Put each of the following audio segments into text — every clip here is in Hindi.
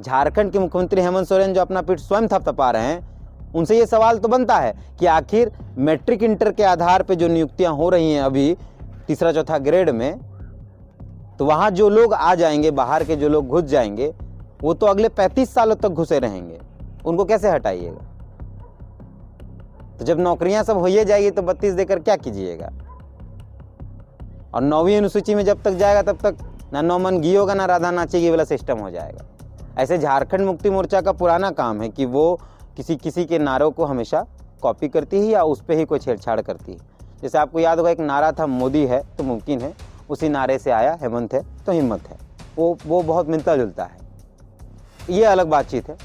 झारखंड के मुख्यमंत्री हेमंत सोरेन जो अपना पीठ स्वयं थपथपा रहे हैं, उनसे ये सवाल तो बनता है कि आखिर मैट्रिक इंटर के आधार पे जो नियुक्तियां हो रही हैं अभी तीसरा चौथा ग्रेड में, तो वहां जो लोग आ जाएंगे, बाहर के जो लोग घुस जाएंगे, वो तो अगले 35 सालों तक घुसे रहेंगे, उनको कैसे हटाइएगा? तो जब नौकरियां सब हो ही जाएगी तो 32 देकर क्या कीजिएगा? और 9वीं अनुसूची में जब तक जाएगा तब तक ना नौ मन घी होगा ना राधा नाचेगी वाला सिस्टम हो जाएगा। ऐसे झारखंड मुक्ति मोर्चा का पुराना काम है कि वो किसी के नारों को हमेशा कॉपी करती है या उस पर ही कोई छेड़छाड़ करती है। जैसे आपको याद होगा एक नारा था, मोदी है तो मुमकिन है, उसी नारे से आया हेमंत है तो हिम्मत है। वो बहुत मिलता जुलता है, ये अलग बातचीत है।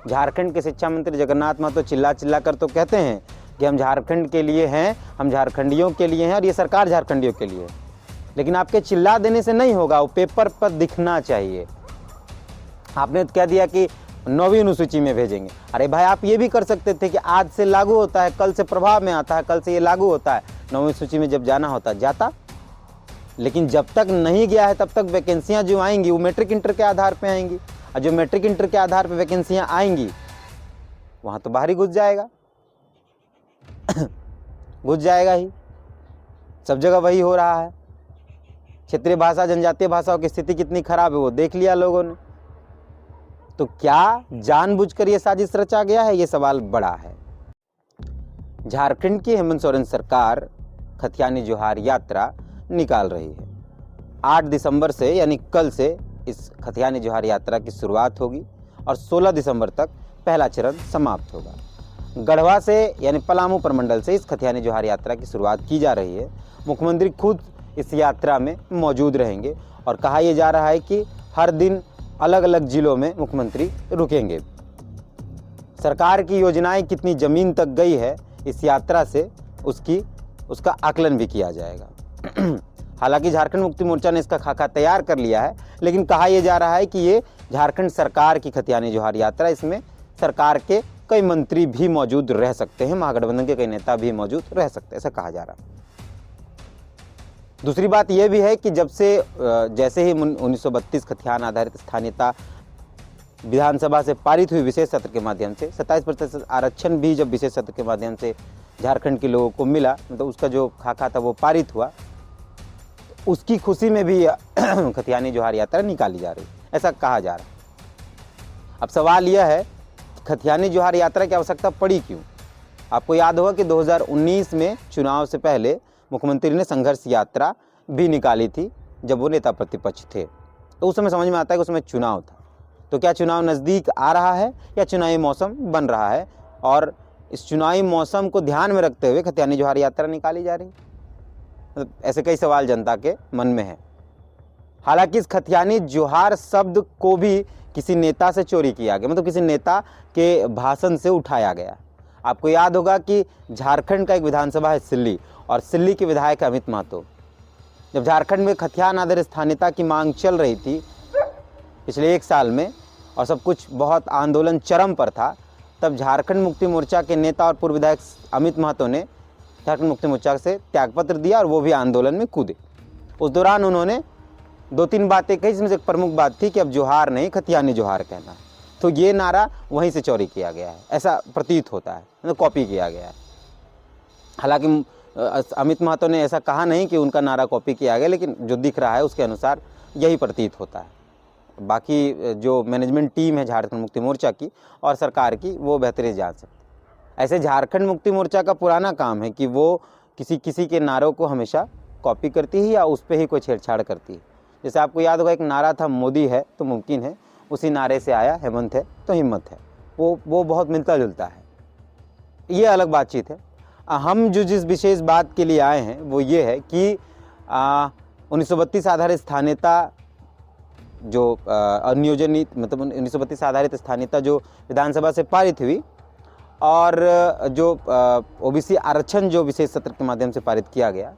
झारखंड के शिक्षा मंत्री जगन्नाथ महतो चिल्ला कर तो कहते हैं कि हम झारखंड के लिए हैं, हम झारखंडियों के लिए हैं और ये सरकार झारखंडियों के लिए है। लेकिन आपके चिल्ला देने से नहीं होगा, वो पेपर पर दिखना चाहिए। आपने तो कह दिया कि 9वीं अनुसूची में भेजेंगे। अरे भाई, आप ये भी कर सकते थे कि आज से लागू होता है, कल से प्रभाव में आता है, कल से ये लागू होता है, 9वीं सूची में जब जाना होता जाता। लेकिन जब तक नहीं गया है तब तक वैकेंसियां जो आएंगी वो मैट्रिक इंटर के आधार पे आएंगी, और जो मैट्रिक इंटर के आधार पे वैकेंसियां आएंगी वहां तो बाहर ही घुस जाएगा घुस जाएगा ही। सब जगह वही हो रहा है। क्षेत्रीय भाषा, जनजातीय भाषाओं की स्थिति कितनी खराब है वो देख लिया लोगों ने। तो क्या जानबूझकर ये साजिश रचा गया है? ये सवाल बड़ा है। झारखंड की हेमंत सोरेन सरकार खतियानी जोहार यात्रा निकाल रही है। 8 दिसंबर से यानी कल से इस खतियानी जोहार यात्रा की शुरुआत होगी और 16 दिसंबर तक पहला चरण समाप्त होगा। गढ़वा से यानी पलामू प्रमंडल से इस खतियानी जोहार यात्रा की शुरुआत की जा रही है। मुख्यमंत्री खुद इस यात्रा में मौजूद रहेंगे और कहा यह जा रहा है कि हर दिन अलग अलग जिलों में मुख्यमंत्री रुकेंगे। सरकार की योजनाएं कितनी जमीन तक गई है इस यात्रा से उसका आकलन भी किया जाएगा। हालांकि झारखंड मुक्ति मोर्चा ने इसका खाका तैयार कर लिया है, लेकिन कहा यह जा रहा है कि ये झारखंड सरकार की खतियानी जोहार यात्रा, इसमें सरकार के कई मंत्री भी मौजूद रह सकते हैं, महागठबंधन के कई नेता भी मौजूद रह सकते हैं, ऐसा कहा जा रहा है। दूसरी बात यह भी है कि जब से जैसे ही 1932 खतियान आधारित स्थानीयता विधानसभा से पारित हुई विशेष सत्र के माध्यम से, 27% आरक्षण भी जब विशेष सत्र के माध्यम से झारखंड के लोगों को मिला, मतलब उसका जो खाका था वो पारित हुआ, उसकी खुशी में भी खतियानी जोहार यात्रा निकाली जा रही, ऐसा कहा जा रहा है। अब सवाल यह है खतियानी जोहार यात्रा की आवश्यकता पड़ी क्यों? आपको याद होगा कि 2019 में चुनाव से पहले मुख्यमंत्री ने संघर्ष यात्रा भी निकाली थी जब वो नेता प्रतिपक्ष थे, तो उस समय समझ में आता है कि उसमें चुनाव था। तो क्या चुनाव नज़दीक आ रहा है या चुनावी मौसम बन रहा है, और इस चुनावी मौसम को ध्यान में रखते हुए खतियानी जोहार यात्रा निकाली जा रही? मतलब ऐसे कई सवाल जनता के मन में है। हालांकि इस खतियानी जोहार शब्द को भी किसी नेता से चोरी किया गया, मतलब किसी नेता के भाषण से उठाया गया। आपको याद होगा कि झारखंड का एक विधानसभा है सिल्ली, और सिल्ली के विधायक अमित महतो, जब झारखंड में खतियान आधारित स्थानीयता की मांग चल रही थी पिछले 1 साल में और सब कुछ बहुत आंदोलन चरम पर था, तब झारखंड मुक्ति मोर्चा के नेता और पूर्व विधायक अमित महतो ने झारखंड मुक्ति मोर्चा से त्यागपत्र दिया और वो भी आंदोलन में कूदे। उस दौरान उन्होंने 2-3 बातें कही, जिसमें से एक प्रमुख बात थी कि अब जोहार नहीं खतियानी जोहार कहना है। तो ये नारा वहीं से चोरी किया गया है, ऐसा प्रतीत होता है, मतलब कॉपी किया गया है। हालांकि अमित महतो ने ऐसा कहा नहीं कि उनका नारा कॉपी किया गया, लेकिन जो दिख रहा है उसके अनुसार यही प्रतीत होता है। बाकी जो मैनेजमेंट टीम है झारखंड मुक्ति मोर्चा की और सरकार की, वो बेहतरीन जान सकती है। ऐसे झारखंड मुक्ति मोर्चा का पुराना काम है कि वो किसी के नारों को हमेशा कॉपी करती है या उस पर ही कोई छेड़छाड़ करती है। जैसे आपको याद होगा एक नारा था, मोदी है तो मुमकिन है, उसी नारे से आया हेमंत है तो हिम्मत है। वो बहुत मिलता जुलता है, ये अलग बातचीत है। हम जो जिस विशेष बात के लिए आए हैं वो ये है कि 1932 आधारित स्थानीयता जो नियोजन नीति, मतलब 1932 आधारित स्थानीयता जो विधानसभा से पारित हुई, और जो ओबीसी आरक्षण जो विशेष सत्र के माध्यम से पारित किया गया,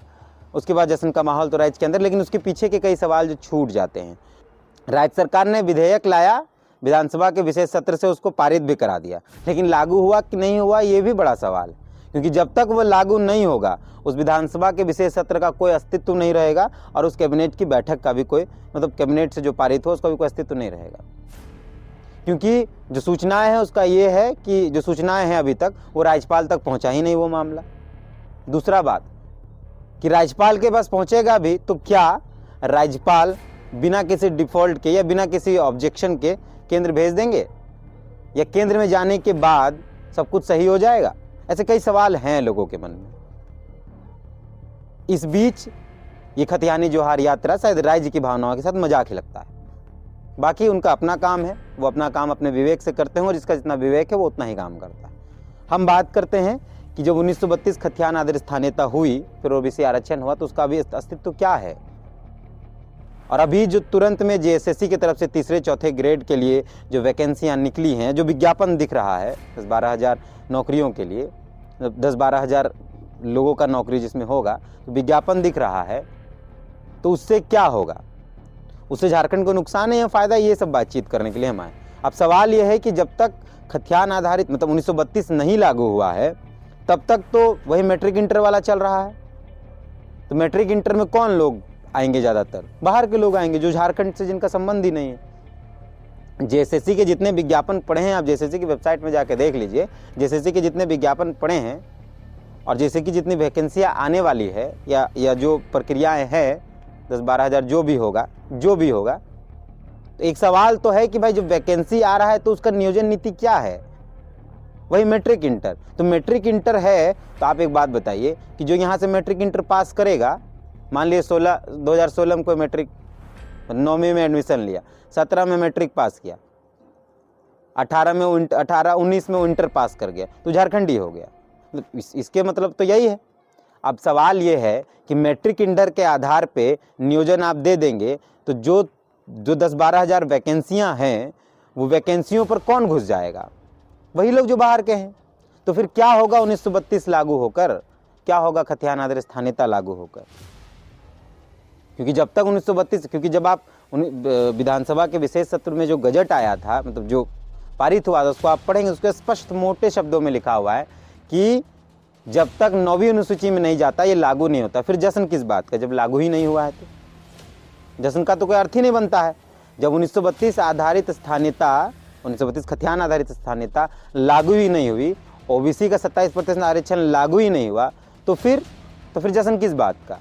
उसके बाद जश्न का माहौल तो राज्य के अंदर, लेकिन उसके पीछे के कई सवाल जो छूट जाते हैं। राज्य सरकार ने विधेयक लाया, विधानसभा के विशेष सत्र से उसको पारित भी करा दिया, लेकिन लागू हुआ कि नहीं हुआ ये भी बड़ा सवाल है, क्योंकि जब तक वो लागू नहीं होगा उस विधानसभा के विशेष सत्र का कोई अस्तित्व नहीं रहेगा, और उस कैबिनेट की बैठक का भी कोई, मतलब कैबिनेट से जो पारित हो उसका भी कोई अस्तित्व नहीं रहेगा। क्योंकि जो सूचनाएं हैं उसका ये है कि जो सूचनाएं हैं अभी तक वो राज्यपाल तक पहुंचा ही नहीं वो मामला। दूसरा बात कि राज्यपाल के पास पहुंचेगा भी तो क्या राज्यपाल बिना किसी डिफॉल्ट के या बिना किसी ऑब्जेक्शन के केंद्र भेज देंगे, या केंद्र में जाने के बाद सब कुछ सही हो जाएगा? ऐसे कई सवाल हैं लोगों के मन में। इस बीच ये खतियानी जोहार यात्रा शायद राज्य की भावनाओं के साथ मजाक ही लगता है। बाकी उनका अपना काम है, वो अपना काम अपने विवेक से करते हैं और जिसका जितना विवेक है वो उतना ही काम करता है। हम बात करते हैं कि जब 1932 खतियान आदर्श स्थानीयता हुई, फिर ओबीसी आरक्षण हुआ, तो उसका भी अस्तित्व क्या है? और अभी जो तुरंत में जेएसएससी की तरफ से तीसरे चौथे ग्रेड के लिए जो वैकेंसियां निकली हैं, जो विज्ञापन दिख रहा है 10-12 हज़ार नौकरियों के लिए, 10-12 हज़ार लोगों का नौकरी जिसमें होगा, तो विज्ञापन दिख रहा है, तो उससे क्या होगा? उससे झारखंड को नुकसान है या फ़ायदा? ये सब बातचीत करने के लिए हम आए। अब सवाल ये है कि जब तक खतियान आधारित मतलब 1932 नहीं लागू हुआ है तब तक तो वही मैट्रिक इंटर वाला चल रहा है। तो मैट्रिक इंटर में कौन लोग आएंगे? ज़्यादातर बाहर के लोग आएंगे, जो झारखंड से जिनका संबंध ही नहीं है। जेएसएससी के जितने विज्ञापन पढ़े हैं, आप जेएसएससी की वेबसाइट में जाकर देख लीजिए, जेएसएससी के जितने विज्ञापन पढ़े हैं और जैसे कि जितनी वैकेंसियाँ आने वाली है या जो प्रक्रियाएँ हैं 10-12 हज़ार जो भी होगा, तो एक सवाल तो है कि भाई जो वैकेंसी आ रहा है तो उसका नियोजन नीति क्या है? वही मैट्रिक इंटर। तो मैट्रिक इंटर है तो आप एक बात बताइए कि जो यहाँ से मैट्रिक इंटर पास करेगा, मान लिए 2016 में कोई मैट्रिक 9वीं में एडमिशन लिया, 17 में मैट्रिक पास किया, 19 में इंटर पास कर गया, तो झारखंडी हो गया। इसके मतलब तो यही है। अब सवाल ये है कि मैट्रिक इंटर के आधार पे नियोजन आप दे देंगे तो जो 10-12 हज़ार वैकेंसियाँ हैं वो वैकेंसियों पर कौन घुस जाएगा? वही लोग जो बाहर के हैं। तो फिर क्या होगा 1932 लागू होकर? क्या होगा खतियान आदर्श स्थानीयता लागू होकर? क्योंकि जब तक 1932, क्योंकि जब आप विधानसभा के विशेष सत्र में जो गजट आया था, मतलब जो पारित हुआ था, उसको आप पढ़ेंगे, उसके स्पष्ट मोटे शब्दों में लिखा हुआ है कि जब तक 9वीं अनुसूची में नहीं जाता ये लागू नहीं होता। फिर जश्न किस बात का, जब लागू ही नहीं हुआ है तो जश्न का तो कोई अर्थ ही नहीं बनता है। जब 1932 आधारित स्थानीयता, 1932 खतियान आधारित स्थानीयता लागू ही नहीं हुई, ओबीसी का 27% आरक्षण लागू ही नहीं हुआ, तो फिर जश्न किस बात का?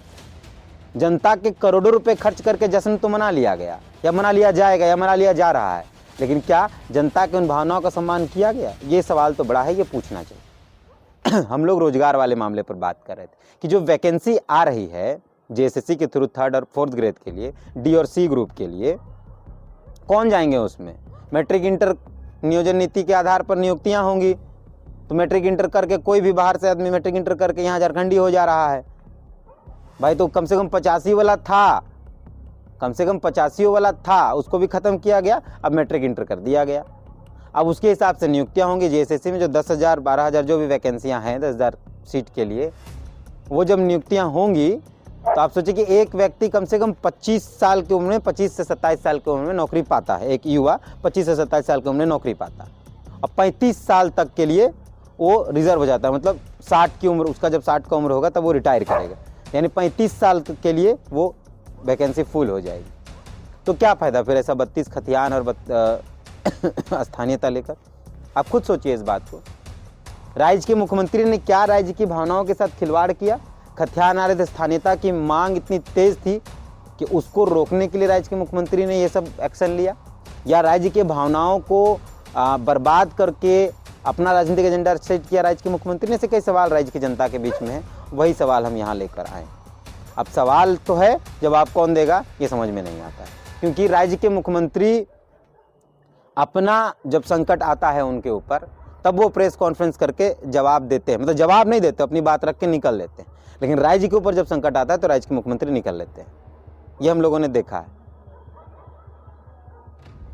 जनता के करोड़ों रुपए खर्च करके जश्न तो मना लिया गया, या मना लिया जाएगा, या मना लिया जा रहा है, लेकिन क्या जनता की उन भावनाओं का सम्मान किया गया? ये सवाल तो बड़ा है, ये पूछना चाहिए। हम लोग रोजगार वाले मामले पर बात कर रहे थे कि जो वैकेंसी आ रही है जेएसएससी के थ्रू 3rd और 4th ग्रेड के लिए, डी और सी ग्रुप के लिए, कौन जाएंगे उसमें? मैट्रिक इंटर नियोजन नीति के आधार पर नियुक्तियां होंगी, तो मैट्रिक इंटर करके कोई भी बाहर से आदमी मैट्रिक इंटर करके यहाँ झारखंडी हो जा रहा है। भाई तो कम से कम 85 वाला था, कम से कम 85 वाला था, उसको भी ख़त्म किया गया, अब मैट्रिक इंटर कर दिया गया। अब उसके हिसाब से नियुक्तियां होंगी जेएसएससी में, जो 10 हज़ार 12 हज़ार जो भी वैकेंसियां हैं 10 हज़ार सीट के लिए, वो जब नियुक्तियां होंगी तो आप सोचिए कि एक व्यक्ति कम से कम 25 साल की उम्र में, 25 से 27 साल की उम्र में नौकरी पाता है। एक युवा 25 से 27 साल की उम्र में नौकरी पाता है और 35 साल तक के लिए वो रिजर्व हो जाता है। मतलब 60 की उम्र, उसका जब 60 का उम्र होगा तब वो रिटायर करेगा, यानी 35 साल के लिए वो वैकेंसी फुल हो जाएगी। तो क्या फ़ायदा फिर ऐसा 32 खतियान और स्थानीयता लेकर? आप खुद सोचिए इस बात को। राज्य के मुख्यमंत्री ने क्या राज्य की भावनाओं के साथ खिलवाड़ किया? खतियान आधारित स्थानीयता की मांग इतनी तेज थी कि उसको रोकने के लिए राज्य के मुख्यमंत्री ने ये सब एक्शन लिया, या राज्य के भावनाओं को बर्बाद करके अपना राजनीतिक एजेंडा सेट किया राज्य के मुख्यमंत्री ने? से कई सवाल राज्य की जनता के बीच में है, वही सवाल हम यहाँ लेकर आए। अब सवाल तो है, जवाब कौन देगा ये समझ में नहीं आता है, क्योंकि राज्य के मुख्यमंत्री अपना जब संकट आता है उनके ऊपर तब वो प्रेस कॉन्फ्रेंस करके जवाब देते हैं, मतलब जवाब नहीं देते, अपनी बात रख के निकल लेते हैं। लेकिन राज्य के ऊपर जब संकट आता है तो राज्य के मुख्यमंत्री निकल लेते हैं। ये हम लोगों ने देखा है।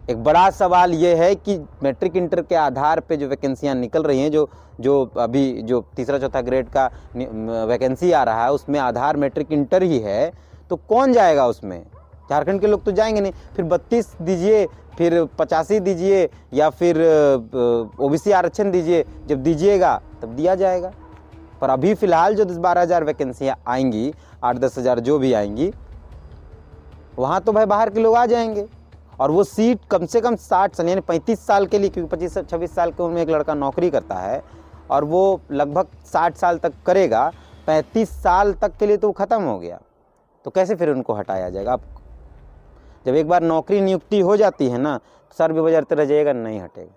एक बड़ा सवाल ये है कि मैट्रिक इंटर के आधार पे जो वैकेंसियां निकल रही हैं, जो अभी जो तीसरा चौथा ग्रेड का वैकेंसी आ रहा है उसमें आधार मैट्रिक इंटर ही है, तो कौन जाएगा उसमें? झारखंड के लोग तो जाएंगे नहीं। फिर 32 दीजिए, फिर 85 दीजिए, या फिर ओबीसी आरक्षण दीजिए, जब दीजिएगा तब दिया जाएगा। पर अभी फ़िलहाल जो 10-12 हज़ार वैकेंसियाँ आएंगी, 8-10 हज़ार जो भी आएंगी, वहाँ तो भाई बाहर के लोग आ जाएंगे। और वो सीट कम से कम 60 साल यानी 35 साल के लिए, क्योंकि 25-26 साल की उम्र में एक लड़का नौकरी करता है और वो लगभग 60 साल तक करेगा, 35 साल तक के लिए तो वो ख़त्म हो गया। तो कैसे फिर उनको हटाया जाएगा? अब जब एक बार नौकरी नियुक्ति हो जाती है ना, तो सर भी बजरते रह जाएगा, नहीं हटेगा।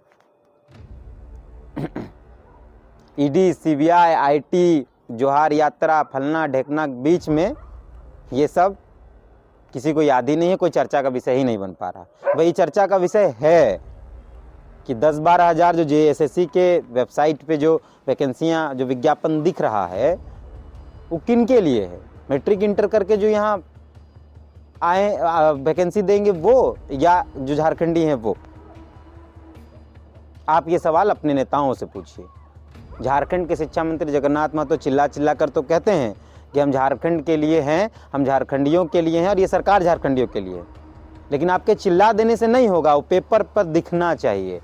ईडी, सीबीआई, आईटी, जोहार यात्रा, फलना ढेकना, बीच में ये सब किसी को याद ही नहीं है, कोई चर्चा का विषय ही नहीं बन पा रहा। वही चर्चा का विषय है कि 10-12 हज़ार जो जेएसएससी के वेबसाइट पे जो वैकेंसियां, जो विज्ञापन दिख रहा है, वो किन के लिए है? मैट्रिक इंटर करके जो यहाँ आए वैकेंसी देंगे वो, या जो झारखंडी हैं वो? आप ये सवाल अपने नेताओं से पूछिए। झारखंड के शिक्षा मंत्री जगन्नाथ महतो चिल्ला चिल्ला कर तो कहते हैं कि हम झारखंड के लिए हैं, हम झारखंडियों के लिए हैं और ये सरकार झारखंडियों के लिए है। लेकिन आपके चिल्ला देने से नहीं होगा, वो पेपर पर दिखना चाहिए।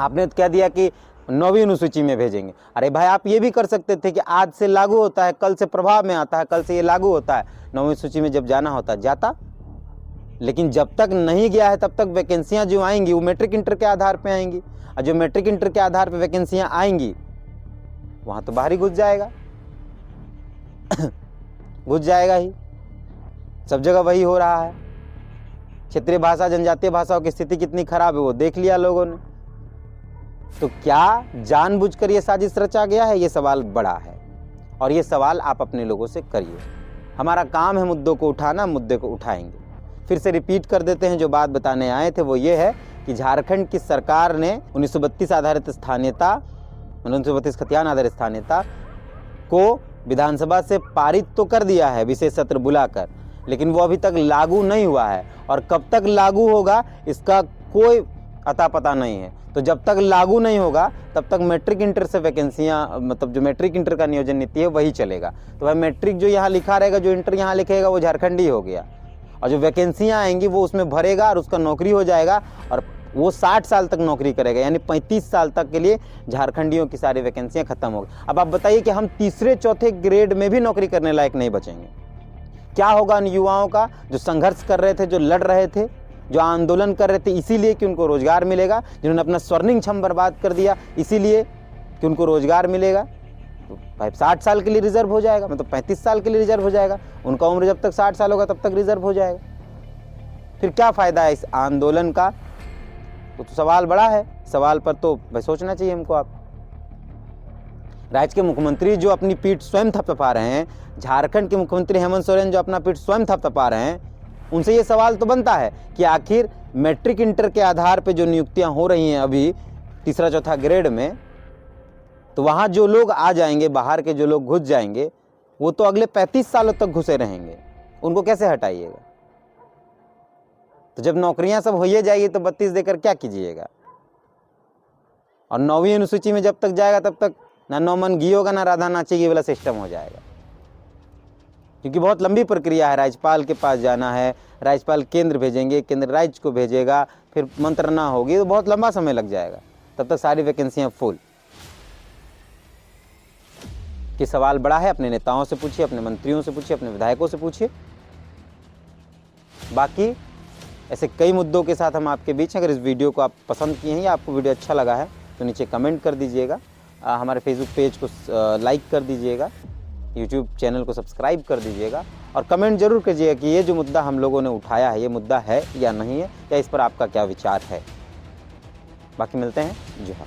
आपने तो कह दिया कि 9वीं अनुसूची में भेजेंगे। अरे भाई, आप ये भी कर सकते थे कि आज से लागू होता है, कल से प्रभाव में आता है, कल से ये लागू होता है, 9वीं सूची में जब जाना होता जाता। लेकिन जब तक नहीं गया है तब तक वैकेंसियां जो आएंगी वो मैट्रिक इंटर के आधार पे आएंगी, और जो मैट्रिक इंटर के आधार पे वैकेंसियां आएंगी वहां तो बाहर ही घुस जाएगा घुस जाएगा ही। सब जगह वही हो रहा है। क्षेत्रीय भाषा, जनजातीय भाषाओं की स्थिति कितनी खराब है वो देख लिया लोगों ने। तो क्या जानबूझकर ये साजिश रचा गया है? ये सवाल बड़ा है, और ये सवाल आप अपने लोगों से करिए। हमारा काम है मुद्दों को उठाना, मुद्दे को उठाएंगे। फिर से रिपीट कर देते हैं, जो बात बताने आए थे वो ये है कि झारखंड की सरकार ने 1932 आधारित स्थानीयता, 1932 खतियान आधारित स्थानीयता को विधानसभा से पारित तो कर दिया है विशेष सत्र बुलाकर, लेकिन वो अभी तक लागू नहीं हुआ है, और कब तक लागू होगा इसका कोई अता पता नहीं है। तो जब तक लागू नहीं होगा तब तक मैट्रिक इंटर से वैकेंसियां, मतलब जो मैट्रिक इंटर का नियोजन नीति है वही चलेगा। तो भाई मैट्रिक जो यहाँ लिखा रहेगा, जो इंटर यहाँ लिखेगा वो झारखंडी हो गया, और जो वैकेंसियां आएंगी वो उसमें भरेगा और उसका नौकरी हो जाएगा, और वो 60 साल तक नौकरी करेगा, यानी 35 साल तक के लिए झारखंडियों की सारी वैकेंसियां खत्म हो गई। अब आप बताइए कि हम तीसरे चौथे ग्रेड में भी नौकरी करने लायक नहीं बचेंगे। क्या होगा उन युवाओं का जो संघर्ष कर रहे थे, जो लड़ रहे थे, जो आंदोलन कर रहे थे इसीलिए कि उनको रोजगार मिलेगा, जिन्होंने अपना स्वर्णिम क्षण बर्बाद कर दिया इसीलिए कि उनको रोजगार मिलेगा? तो भाई 60 साल के लिए रिजर्व हो जाएगा, मतलब 35 साल के लिए रिजर्व हो जाएगा। उनका उम्र जब तक 60 साल होगा तब तक रिजर्व हो जाएगा। फिर क्या फायदा है इस आंदोलन का? तो सवाल बड़ा है, सवाल पर तो भाई सोचना चाहिए हमको। आप राज्य के मुख्यमंत्री जो अपनी पीठ स्वयं थपथपा रहे हैं, झारखंड के मुख्यमंत्री हेमंत सोरेन जो अपना पीठ स्वयं थपथपा रहे हैं, उनसे ये सवाल तो बनता है कि आखिर मैट्रिक इंटर के आधार पे जो नियुक्तियां हो रही हैं अभी तीसरा चौथा ग्रेड में, तो वहाँ जो लोग आ जाएंगे, बाहर के जो लोग घुस जाएंगे, वो तो अगले 35 सालों तक घुसे रहेंगे, उनको कैसे हटाइएगा? तो जब नौकरियां सब हो ही जाएगी तो 32 देकर क्या कीजिएगा? और 9वीं अनुसूची में जब तक जाएगा तब तक ना 9 मन घी होगा ना राधा नाचेगी वाला सिस्टम हो जाएगा, क्योंकि बहुत लंबी प्रक्रिया है। राज्यपाल के पास जाना है, राज्यपाल केंद्र भेजेंगे, केंद्र राज्य को भेजेगा, फिर मंत्रणा होगी, तो बहुत लंबा समय लग जाएगा। तब तक सारी वैकेंसियां फुल। कि सवाल बड़ा है, अपने नेताओं से पूछिए, अपने मंत्रियों से पूछिए, अपने विधायकों से पूछिए। बाकी ऐसे कई मुद्दों के साथ हम आपके बीच हैं। अगर इस वीडियो को आप पसंद किए हैं या आपको वीडियो अच्छा लगा है तो नीचे कमेंट कर दीजिएगा, हमारे फेसबुक पेज को लाइक कर दीजिएगा, यूट्यूब चैनल को सब्सक्राइब कर दीजिएगा, और कमेंट जरूर कीजिएगा कि ये जो मुद्दा हम लोगों ने उठाया है ये मुद्दा है या नहीं है, या इस पर आपका क्या विचार है। बाकी मिलते हैं। जी हाँ।